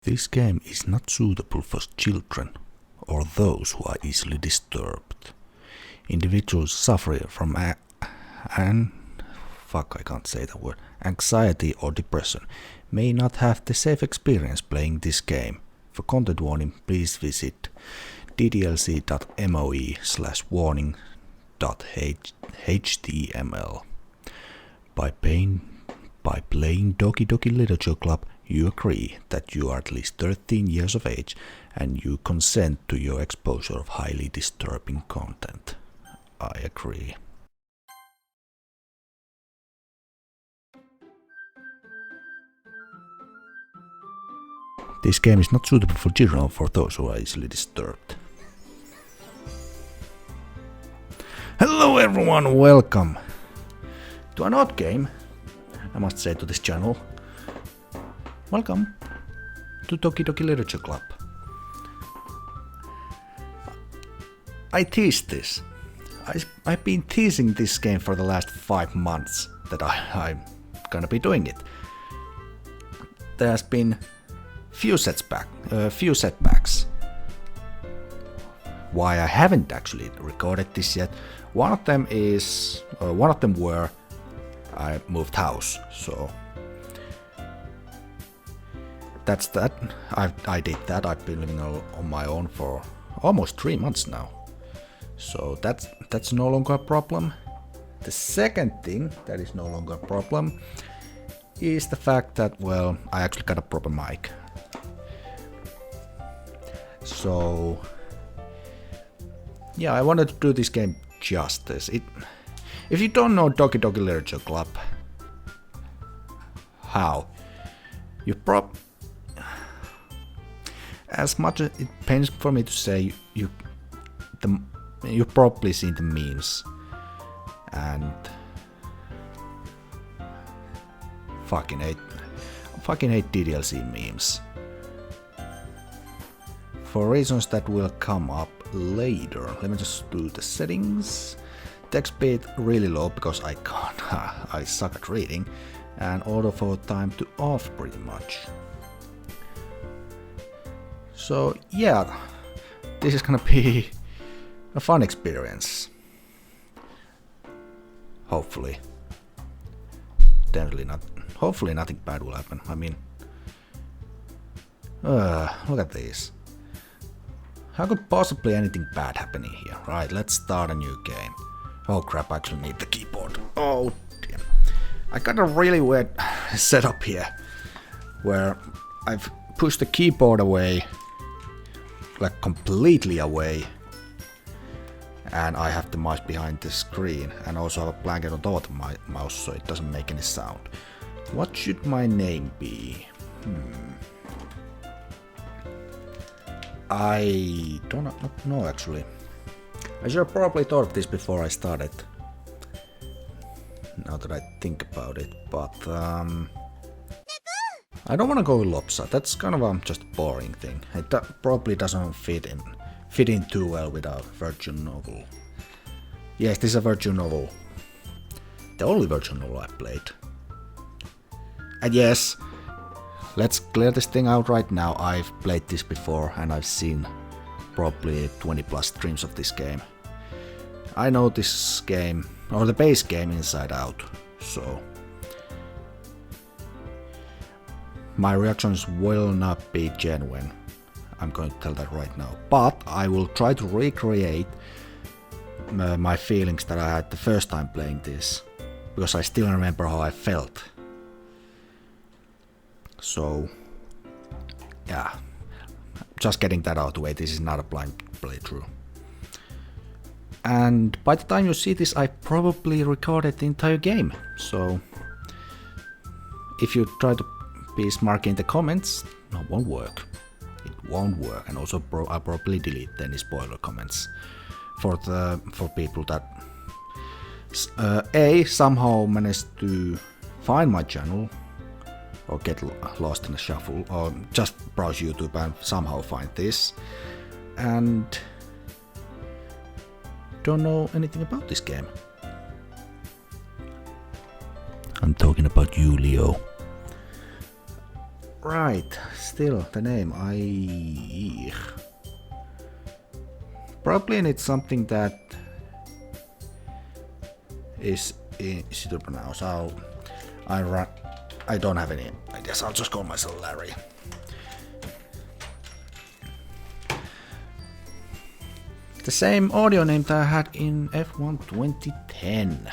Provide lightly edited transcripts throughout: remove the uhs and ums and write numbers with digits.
This game is not suitable for children or those who are easily disturbed. Individuals suffering from anxiety or depression may not have the safe experience playing this game. For content warning, please visit ddlc.moe/warning.html. By playing Doki Doki Literature Club, you agree that you are at least 13 years of age and you consent to your exposure of highly disturbing content. I agree. This game is not suitable for children or for those who are easily disturbed. Hello everyone, welcome to an odd game, I must say, to this channel. Welcome to Doki Doki Literature Club. I teased this. I've been teasing this game for the last 5 months that I'm gonna be doing it. There's been few setbacks. Why I haven't actually recorded this yet. One of them were I moved house, so that's that. I did that. I've been living on my own for almost 3 months now, so that's no longer a problem. The second thing that is no longer a problem is the fact that, well, I actually got a proper mic. So yeah, I wanted to do this game justice. If you don't know Doki Doki Literature Club, how? As much as it pains for me to say, you've probably seen the memes and fucking hate DDLC memes. For reasons that will come up later. Let me just do the settings. Text speed really low because I suck at reading, and auto for time to off pretty much. So yeah, this is gonna be a fun experience. Hopefully. Definitely not. Hopefully nothing bad will happen. I mean, look at this. How could possibly anything bad happen here? Right, let's start a new game. Oh crap, I actually need the keyboard. Oh dear. I got a really weird setup here, where I've pushed the keyboard away, like completely away, and I have the mouse behind the screen, and also have a blanket on top of my mouse so it doesn't make any sound. What should my name be? I don't know actually. I should have probably thought of this before I started, now that I think about it, but I don't want to go with Lopsa. That's kind of just a boring thing. It probably doesn't fit in too well with a virtual novel. Yes, this is a virtual novel. The only virtual novel I played. And yes, let's clear this thing out right now. I've played this before and I've seen probably 20 plus streams of this game. I know this game, or the base game, inside out, so my reactions will not be genuine. I'm going to tell that right now. But I will try to recreate my feelings that I had the first time playing this, because I still remember how I felt. So yeah, just getting that out of the way, this is not a blind playthrough. And by the time you see this, I probably recorded the entire game. So if you try to be smart in the comments, it won't work. It won't work. And also I'll probably delete any spoiler comments for people that somehow managed to find my channel, or get lost in a shuffle, or just browse YouTube and somehow find this, and don't know anything about this game. I'm talking about you, Leo. Right, still the name. Probably need something that is easy to pronounce. I don't have any ideas. I'll just call myself Larry. The same audio name that I had in F1 2010.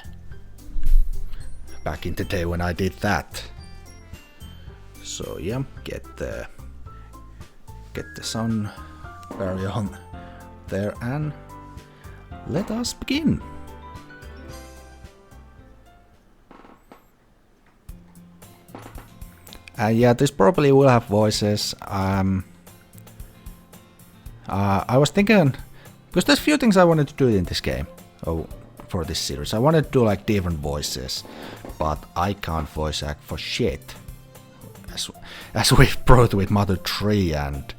Back in the day when I did that. So yeah, get the sound barrier on there and let us begin. Yeah, this probably will have voices. I was thinking, because there's a few things I wanted to do in this game, for this series. I wanted to do like different voices, but I can't voice act for shit. As we've brought with Mother 3 and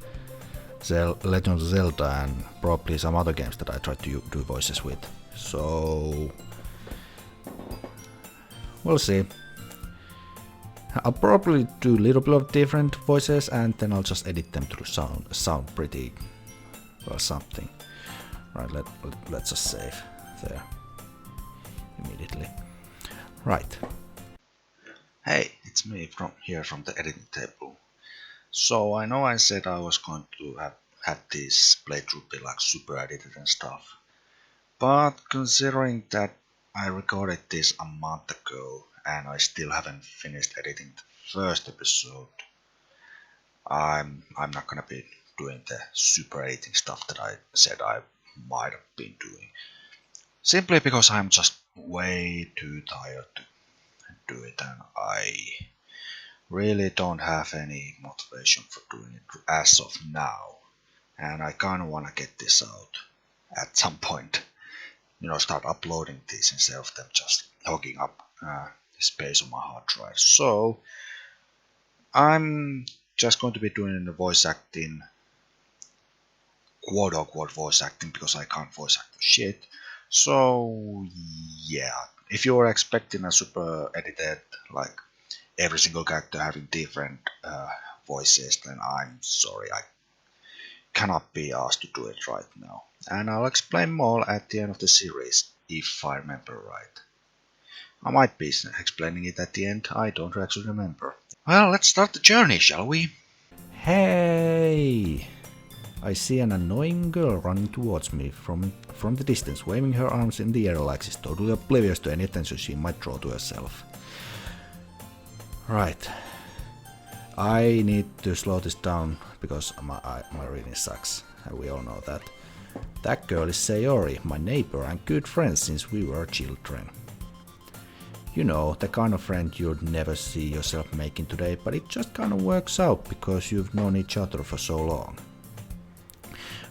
Legend of Zelda and probably some other games that I tried to do voices with. So we'll see. I'll probably do a little bit of different voices and then I'll just edit them to sound pretty well something. Right, let's just save there immediately. Right. Hey, it's me from the editing table. So I know I said I was going to have this playthrough be like super edited and stuff, but considering that I recorded this a month ago and I still haven't finished editing the first episode, I'm not gonna be doing the super editing stuff that I said I might have been doing. Simply because I'm just way too tired to do it and I really don't have any motivation for doing it as of now. And I kinda wanna get this out at some point. Start uploading these instead of them just hogging up space on my hard drive. So I'm just going to be doing the voice acting, quote unquote voice acting, because I can't voice act for shit. So yeah, if you're expecting a super edited, like every single character having different voices, then I'm sorry, I cannot be asked to do it right now. And I'll explain more at the end of the series, if I remember right. I might be explaining it at the end, I don't actually remember. Well, let's start the journey, shall we? Hey! I see an annoying girl running towards me from the distance, waving her arms in the air like she's totally oblivious to any attention she might draw to herself. Right. I need to slow this down because my reading sucks, and we all know that. That girl is Sayori, my neighbor and good friend since we were children. You know, the kind of friend you'd never see yourself making today, but it just kind of works out because you've known each other for so long.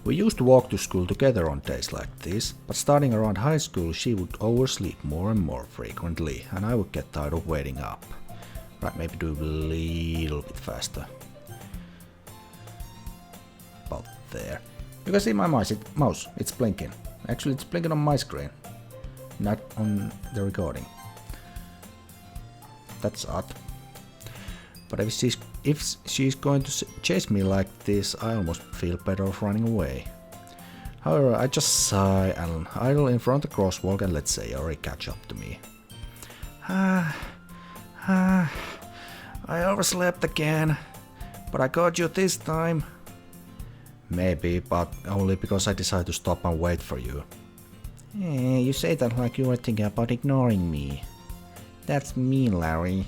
We used to walk to school together on days like this, but starting around high school she would oversleep more and more frequently, and I would get tired of waiting up. Right, maybe do a little bit faster. About there. You can see my mouse, it's blinking. Actually, it's blinking on my screen, not on the recording. That's odd. But if she's going to chase me like this, I almost feel better off running away. However, I just sigh and idle in front of the crosswalk and let Sayori catch up to me. I overslept again, but I got you this time. Maybe, but only because I decided to stop and wait for you. You say that like you were thinking about ignoring me. That's mean, Larry.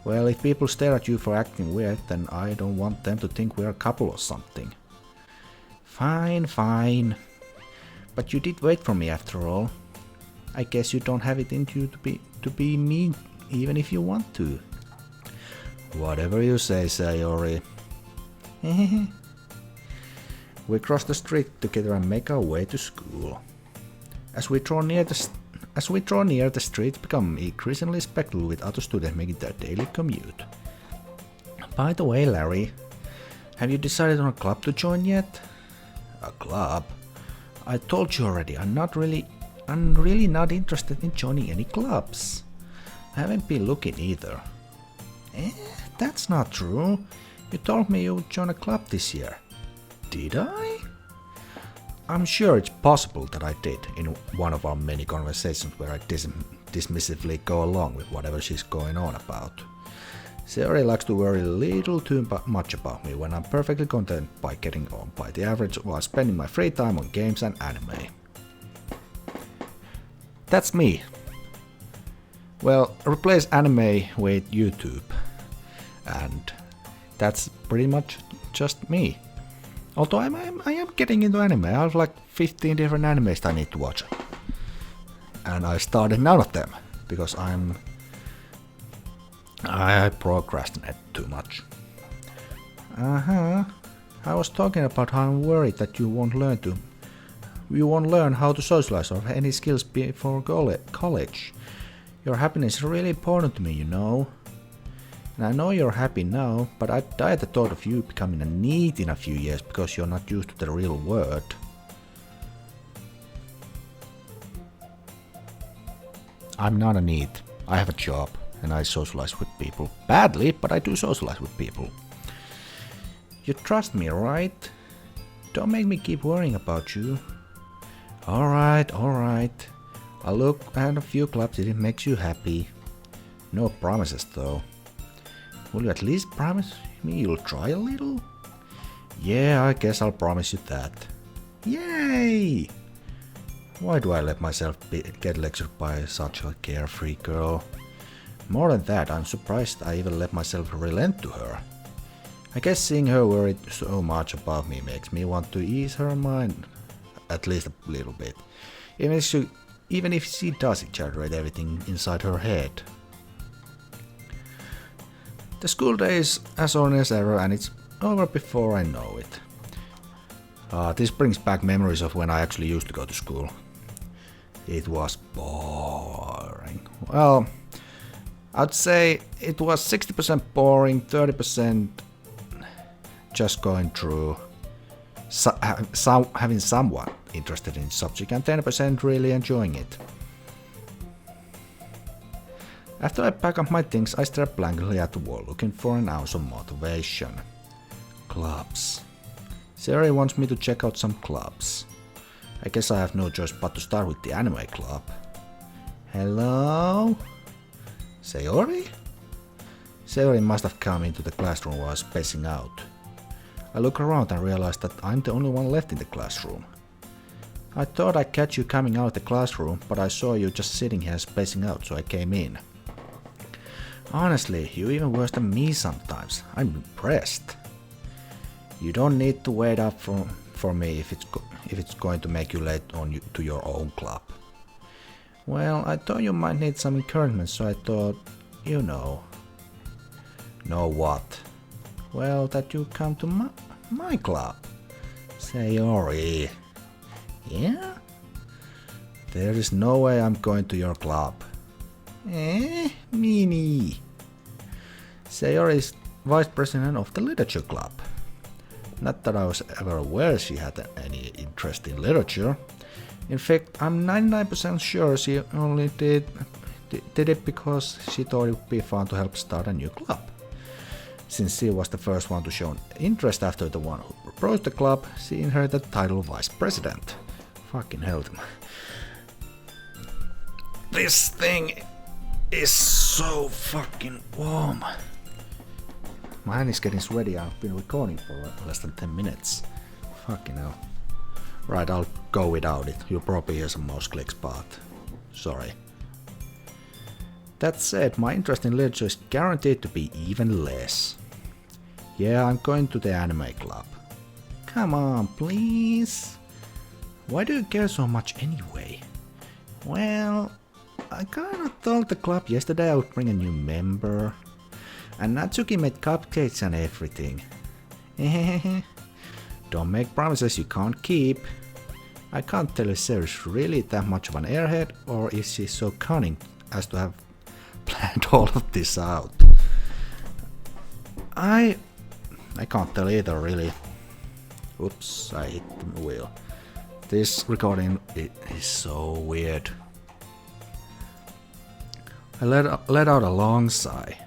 Well, if people stare at you for acting weird, then I don't want them to think we're a couple or something. Fine. But you did wait for me after all. I guess you don't have it in you to be mean, even if you want to. Whatever you say, Sayori. We cross the street together and make our way to school. As we draw near the streets become increasingly speckled with other students making their daily commute. By the way, Larry, have you decided on a club to join yet? A club? I told you already, I'm really not interested in joining any clubs. I haven't been looking either. That's not true. You told me you would join a club this year. Did I? I'm sure it's possible that I did in one of our many conversations where I dismissively go along with whatever she's going on about. Sayori likes to worry a little too much about me when I'm perfectly content by getting on by the average while spending my free time on games and anime. That's me. Well, replace anime with YouTube. And that's pretty much just me. Although I am getting into anime. I have like 15 different animes I need to watch. And I started none of them because I procrastinate too much. I was talking about how I'm worried that you won't learn how to socialize or have any skills before college. Your happiness is really important to me, you know. And I know you're happy now, but I die at the thought of you becoming a NEET in a few years because you're not used to the real world. I'm not a NEET. I have a job and I socialize with people. Badly, but I do socialize with people. You trust me, right? Don't make me keep worrying about you. Alright. I'll look at a few clubs if it makes you happy. No promises though. Will you at least promise me you'll try a little? Yeah, I guess I'll promise you that. Yay! Why do I let myself get lectured by such a carefree girl? More than that, I'm surprised I even let myself relent to her. I guess seeing her worried so much about me makes me want to ease her mind at least a little bit. Even if she does exaggerate everything inside her head. The school day is as on as ever and it's over before I know it. This brings back memories of when I actually used to go to school. It was boring. Well, I'd say it was 60% boring, 30% just going through, having someone interested in the subject, and 10% really enjoying it. After I pack up my things, I stare blankly at the wall, looking for an ounce of motivation. Clubs. Sayori wants me to check out some clubs. I guess I have no choice but to start with the anime club. Hello? Sayori? Sayori must have come into the classroom while I was spacing out. I look around and realize that I'm the only one left in the classroom. I thought I'd catch you coming out of the classroom, but I saw you just sitting here spacing out, so I came in. Honestly, you're even worse than me sometimes. I'm impressed. You don't need to wait up for me if it's going to make you late to your own club. Well, I thought you might need some encouragement, so I thought, you know. Know what? Well, that you come to my club. Sayori. Yeah? There is no way I'm going to your club. Mini. Sayori is vice president of the literature club. Not that I was ever aware she had any interest in literature. In fact, I'm 99% sure she only did it because she thought it would be fun to help start a new club. Since she was the first one to show interest after the one who proposed the club, she inherited the title of vice president. Fucking hell. This thing is so fucking warm. My hand is getting sweaty. I've been recording for less than 10 minutes. Fucking hell. Right, I'll go without it. You'll probably hear some mouse clicks, but sorry. That said, my interest in literature is guaranteed to be even less. Yeah, I'm going to the anime club. Come on, please. Why do you care so much anyway? Well, I kinda told the club yesterday I would bring a new member. And Natsuki made cupcakes and everything. Don't make promises you can't keep. I can't tell if Sayori's really that much of an airhead, or if she's so cunning as to have planned all of this out. I can't tell either, really. Oops, I hit the wheel. This recording is so weird. I let out a long sigh.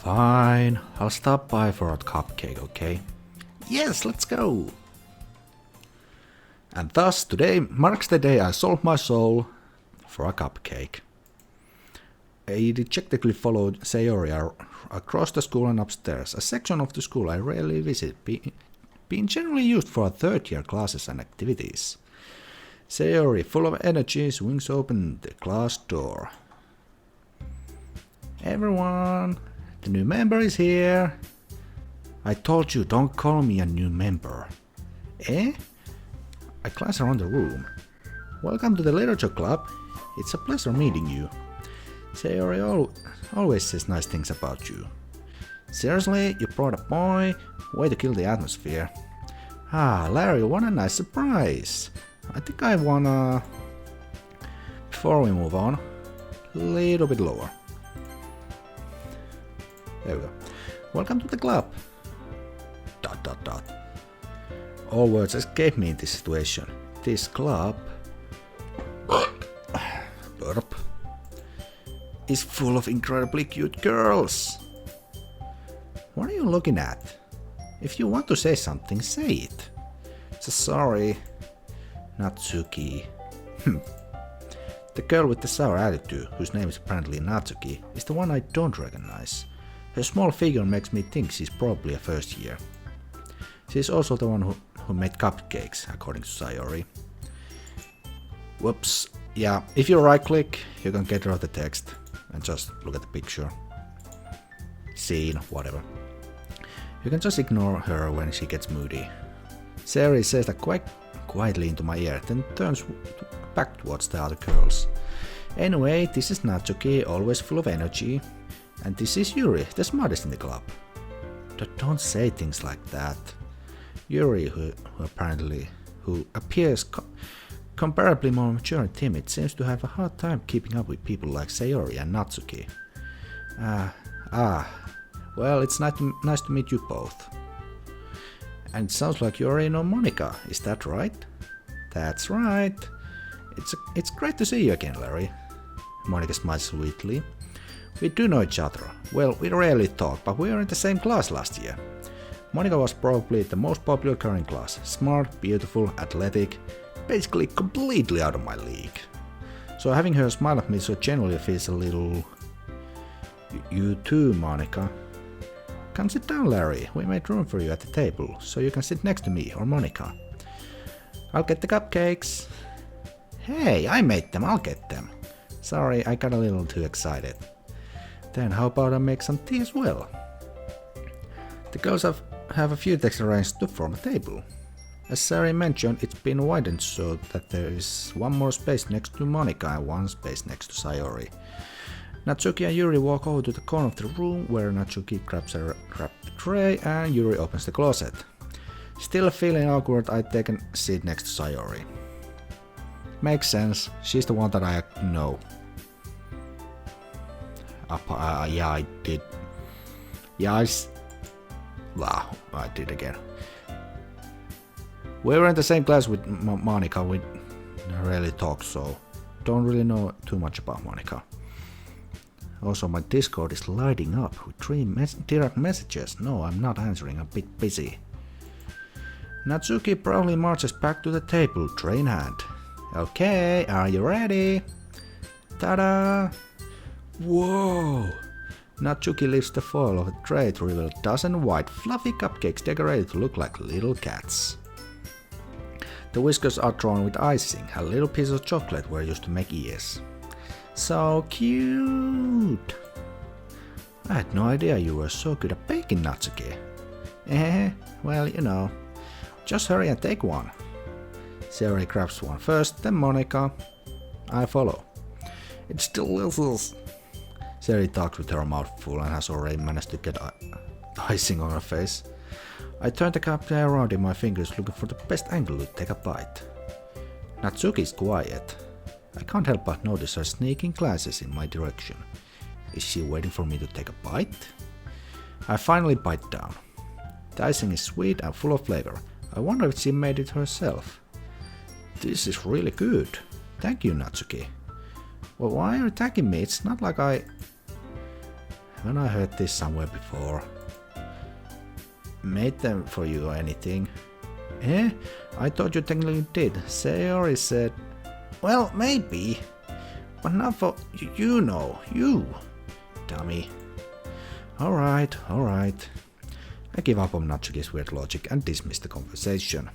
Fine, I'll stop by for a cupcake, okay? Yes, let's go! And thus, today marks the day I sold my soul for a cupcake. I dejectedly followed Sayori across the school and upstairs, a section of the school I rarely visit, being generally used for third-year classes and activities. Sayori, full of energy, swings open the glass door. Everyone, the new member is here. I told you, don't call me a new member. Eh? I glance around the room. Welcome to the literature club. It's a pleasure meeting you. Sayori always says nice things about you. Seriously, you brought a boy? Way to kill the atmosphere. Ah, Larry, what a nice surprise. I think I wanna... Before we move on, a little bit lower. There we go. Welcome to the club. ... All words escape me in this situation. This club... Burp. Is full of incredibly cute girls. What are you looking at? If you want to say something, say it. So sorry. Natsuki. The girl with the sour attitude, whose name is apparently Natsuki, is the one I don't recognize. Her small figure makes me think she's probably a first year. She's also the one who made cupcakes, according to Sayori. Whoops. Yeah, if you right click, you can get rid of the text and just look at the picture. Scene, whatever. You can just ignore her when she gets moody. Sayori says that quite quietly into my ear, then turns back towards the other girls. Anyway, this is Natsuki, always full of energy. And this is Yuri, the smartest in the club. Don't say things like that. Yuri, who appears comparably more mature and timid, seems to have a hard time keeping up with people like Sayori and Natsuki. Well, it's nice to meet you both. And it sounds like you already know Monika, is that right? That's right. It's great to see you again, Larry. Monika smiles sweetly. We do know each other. Well, we rarely talk, but we were in the same class last year. Monika was probably the most popular girl in class. Smart, beautiful, athletic, basically completely out of my league. So having her smile at me so genuinely feels a little... You too, Monika. Come sit down, Larry. We made room for you at the table, so you can sit next to me or Monika. I'll get the cupcakes. Hey, I made them, I'll get them. Sorry, I got a little too excited. Then how about I make some tea as well? The girls have a few decks arranged to form a table. As Sayori mentioned, it's been widened so that there is one more space next to Monika and one space next to Sayori. Natsuki and Yuri walk over to the corner of the room where Natsuki grabs the tray and Yuri opens the closet. Still feeling awkward, I take a seat next to Sayori. Makes sense, she's the one that I know. Yeah, I did. Yeah, I did again. We were in the same class with Monika, we rarely talk, so don't really know too much about Monika. Also, my Discord is lighting up with 3 direct messages. No, I'm not answering, I'm a bit busy. Natsuki proudly marches back to the table, tray in hand. Okay, are you ready? Ta-da! Whoa! Natsuki lifts the foil of the tray to reveal a dozen white, fluffy cupcakes decorated to look like little cats. The whiskers are drawn with icing, a little piece of chocolate were used to make ears. So cute! I had no idea you were so good at baking, Natsuki. Well, you know. Just hurry and take one. Sayori grabs one first, then Monika. I follow. It's delicious. Sayori talks with her mouth full and has already managed to get icing on her face. I turn the cup around in my fingers looking for the best angle to take a bite. Natsuki is quiet. I can't help but notice her sneaking glances in my direction. Is she waiting for me to take a bite? I finally bite down. The icing is sweet and full of flavor. I wonder if she made it herself. This is really good. Thank you, Natsuki. Well, why are you attacking me? It's not like I... When I heard this somewhere before. Made them for you or anything? Eh? I thought you technically did. Sayori said... Well, maybe. But not for... You know. You. Dummy. Alright. I give up on Natsuki's weird logic and dismiss the conversation.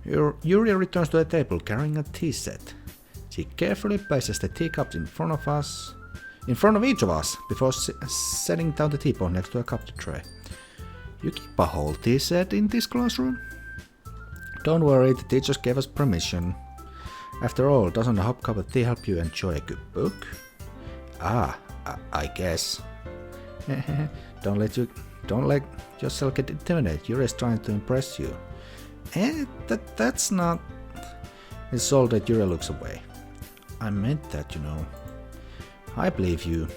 Yuri returns to the table carrying a tea set. She carefully places the teacups in front of each of us before setting down the teapot next to a cup tray. You keep a whole tea set in this classroom? Don't worry, the teachers gave us permission. After all, doesn't a hot cup of tea help you enjoy a good book? I guess. Don't let yourself get intimidated. Yuri is trying to impress you. That's not... It's all that Yuri looks away. I meant that, you know. I believe you.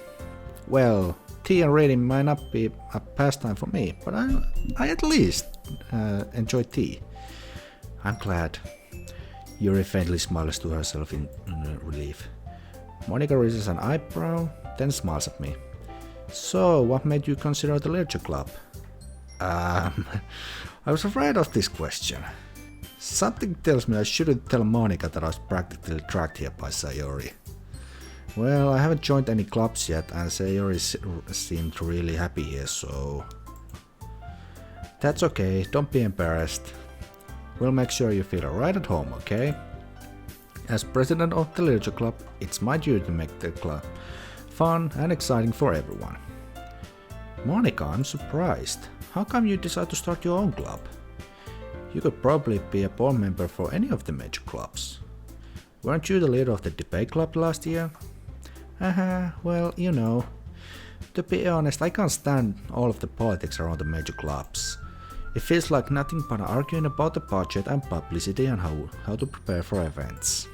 Well, tea and reading might not be a pastime for me, but I at least enjoy tea. I'm glad. Yuri faintly smiles to herself in relief. Monika raises an eyebrow, then smiles at me. So, what made you consider the literature club? I was afraid of this question. Something tells me I shouldn't tell Monika that I was practically dragged here by Sayori. Well, I haven't joined any clubs yet, and Sayori seemed really happy here, so... That's okay, don't be embarrassed. We'll make sure you feel right at home, okay? As president of the literature club, it's my duty to make the club fun and exciting for everyone. Monika, I'm surprised. How come you decided to start your own club? You could probably be a board member for any of the major clubs. Weren't you the leader of the debate club last year? Well, you know. To be honest, I can't stand all of the politics around the major clubs. It feels like nothing but arguing about the budget and publicity and how to prepare for events.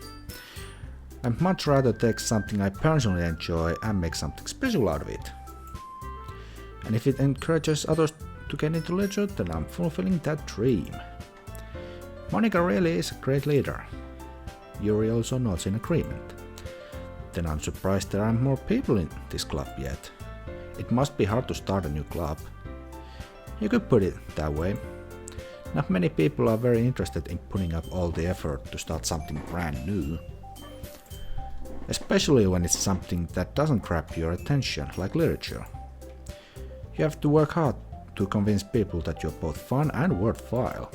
I'd much rather take something I personally enjoy and make something special out of it. And if it encourages others to get into literature, then I'm fulfilling that dream. Monika really is a great leader. Yuri also nods in agreement. Then I'm surprised there aren't more people in this club yet. It must be hard to start a new club. You could put it that way. Not many people are very interested in putting up all the effort to start something brand new. Especially when it's something that doesn't grab your attention, like literature. You have to work hard to convince people that you're both fun and worthwhile.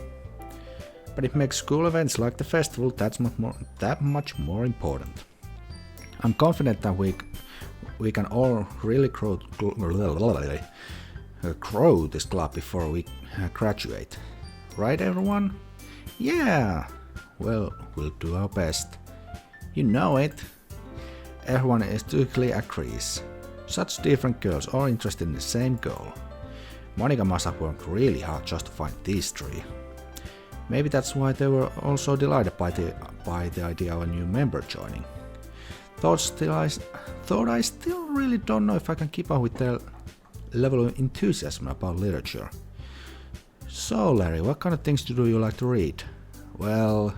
But it makes school events like the festival that much more important. I'm confident that we can all really grow this club before we graduate. Right, everyone? Yeah! Well, we'll do our best. You know it. Everyone instinctively agrees. Such different girls all interested in the same goal. Monika must have worked really hard just to find these three. Maybe that's why they were also delighted by the idea of a new member joining. Though I still really don't know if I can keep up with their level of enthusiasm about literature. So Larry, what kind of things do you like to read? Well,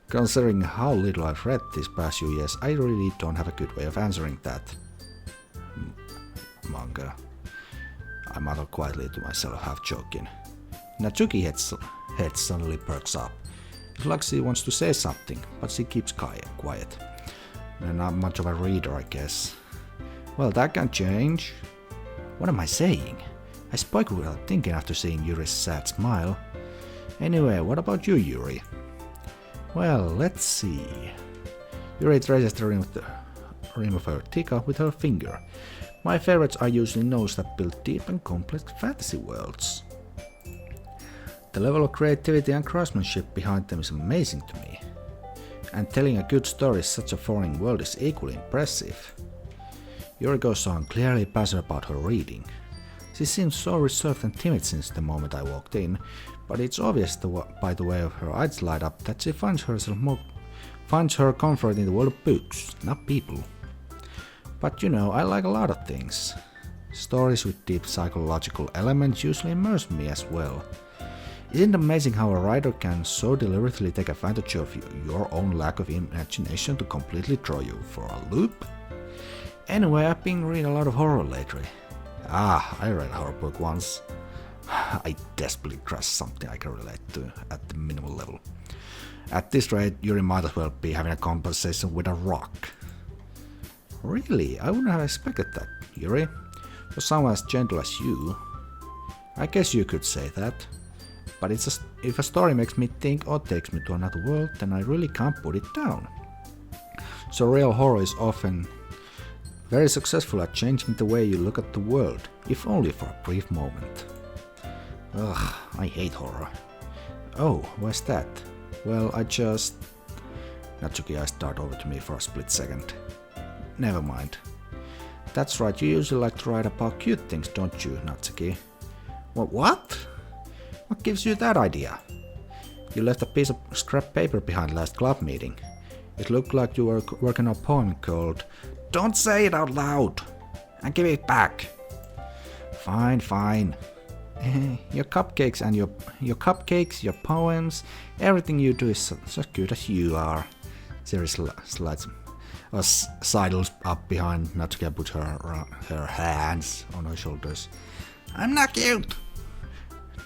considering how little I've read these past few years, I really don't have a good way of answering that. Manga. I muttered quietly to myself, half joking. Natsuki's head suddenly perks up. It's like she wants to say something, but she keeps quiet. Not much of a reader, I guess. Well, that can change. What am I saying? I spoke without thinking after seeing Yuri's sad smile. Anyway, what about you, Yuri? Well, let's see. Yuri traces the rim of her teacup with her finger. My favorites are usually those that build deep and complex fantasy worlds. The level of creativity and craftsmanship behind them is amazing to me. And telling a good story in such a foreign world is equally impressive. Yuri goes on, clearly passionate about her reading. She seems so reserved and timid since the moment I walked in, but it's obvious by the way her eyes light up that she finds her comfort in the world of books, not people. But you know, I like a lot of things. Stories with deep psychological elements usually immerse me as well. Isn't it amazing how a writer can so deliberately take advantage of your own lack of imagination to completely throw you for a loop? Anyway, I've been reading a lot of horror lately. I read a horror book once. I desperately trust something I can relate to at the minimal level. At this rate, Yuri might as well be having a conversation with a rock. Really? I wouldn't have expected that, Yuri. For someone as gentle as you. I guess you could say that. But if a story makes me think or takes me to another world, then I really can't put it down. So real horror is often very successful at changing the way you look at the world, if only for a brief moment. Ugh, I hate horror. Oh, why's that? Well, Natsuki eyes dart over to me for a split second. Never mind. That's right, you usually like to write about cute things, don't you, Natsuki? What? What gives you that idea? You left a piece of scrap paper behind last club meeting. It looked like you were working on a poem called "Don't Say It Out Loud" and give it back. Fine. Your cupcakes and your poems, everything you do is so good as you are. Sayori sidles up behind Natsuki and puts her hands on her shoulders. I'm not cute.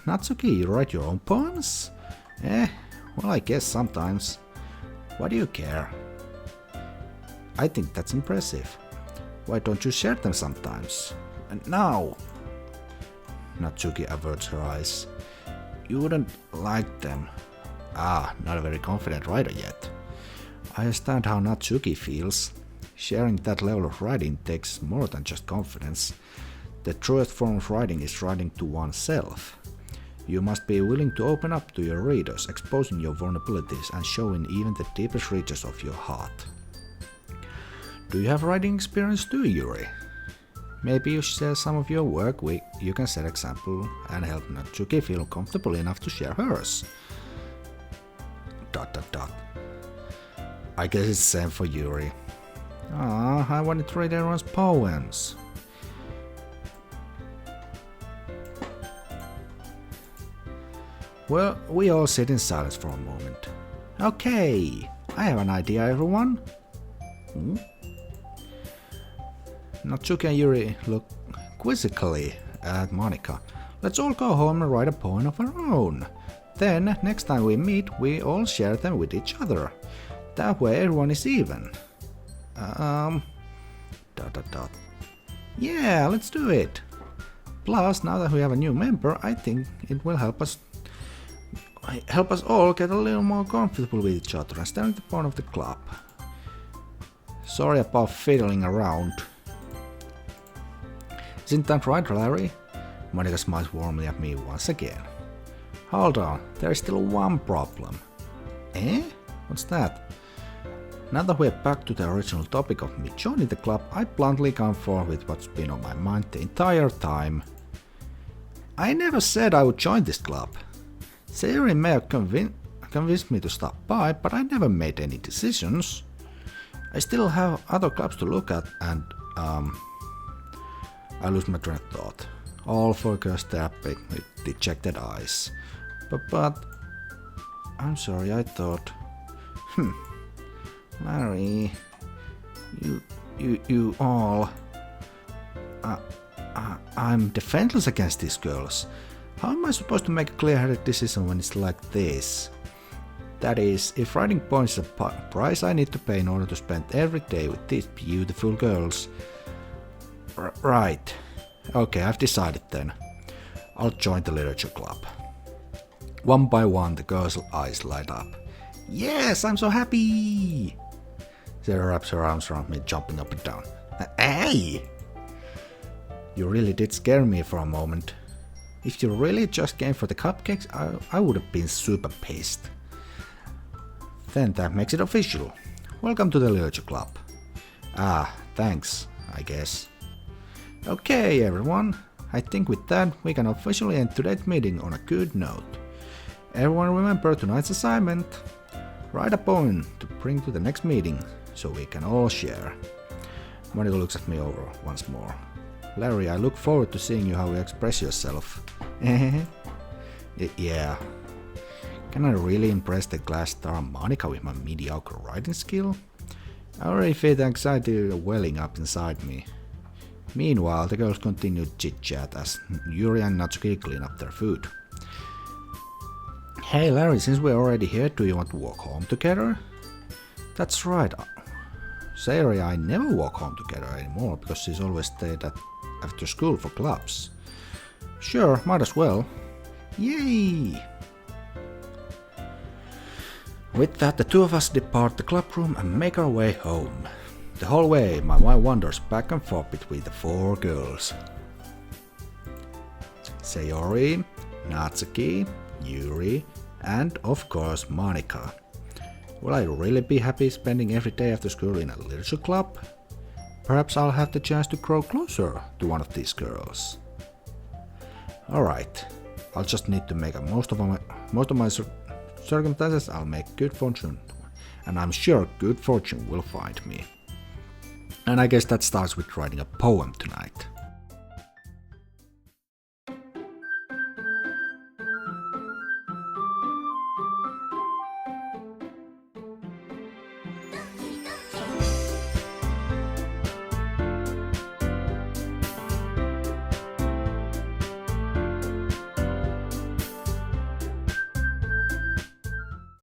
Natsuki, you write your own poems? Well, I guess sometimes. Why do you care? I think that's impressive. Why don't you share them sometimes? And now. Natsuki averts her eyes. You wouldn't like them. Not a very confident writer yet. I understand how Natsuki feels. Sharing that level of writing takes more than just confidence. The truest form of writing is writing to oneself. You must be willing to open up to your readers, exposing your vulnerabilities and showing even the deepest reaches of your heart. Do you have writing experience too, Yuri? Maybe you share some of your work, you can set example and help Natsuki feel comfortable enough to share hers. ... I guess it's the same for Yuri. I wanted to read everyone's poems. Well, we all sit in silence for a moment. Okay, I have an idea, everyone. Natsuki and Yuri look quizzically at Monika. Let's all go home and write a poem of our own. Then, next time we meet, we all share them with each other. That way everyone is even. Yeah, let's do it. Plus, now that we have a new member, I think it will help us all get a little more comfortable with each other and stand at the point of the club. Sorry about fiddling around. Isn't that right, Larry? Monika smiles warmly at me once again. Hold on, there is still one problem. What's that? Now that we're back to the original topic of me joining the club, I bluntly come forward with what's been on my mind the entire time. I never said I would join this club. Sayori may have convinced me to stop by, but I never made any decisions. I still have other clubs to look at and I lose my train of thought. All focus tapping with dejected eyes. But I'm sorry, I thought. Larry, you all. I'm defenseless against these girls. How am I supposed to make a clear-headed decision when it's like this? That is, if writing points is a price I need to pay in order to spend every day with these beautiful girls. Right. Okay, I've decided then. I'll join the literature club. One by one, the girls' eyes light up. Yes, I'm so happy! Sarah wraps her arms around me, jumping up and down. Hey! You really did scare me for a moment. If you really just came for the cupcakes, I would have been super pissed. Then that makes it official. Welcome to the literature club. Thanks, I guess. Okay, everyone. I think with that, we can officially end today's meeting on a good note. Everyone remember tonight's assignment. Write a poem to bring to the next meeting, so we can all share. Monika looks at me over once more. Larry, I look forward to seeing you how you express yourself. Yeah. Can I really impress the glass star Monika with my mediocre writing skill? I already feel the anxiety welling up inside me. Meanwhile, the girls continue chit-chat as Yuri and Natsuki clean up their food. Hey Larry, since we're already here, do you want to walk home together? That's right. Sayori, I never walk home together anymore because she's always stayed after school for clubs. Sure, might as well. Yay! With that, the two of us depart the club room and make our way home. The whole way, my mind wanders back and forth between the four girls. Sayori, Natsuki, Yuri, and of course Monika. Will I really be happy spending every day after school in a literature club? Perhaps I'll have the chance to grow closer to one of these girls. Alright, I'll just need to make most of my circumstances. I'll make good fortune, and I'm sure good fortune will find me. And I guess that starts with writing a poem tonight.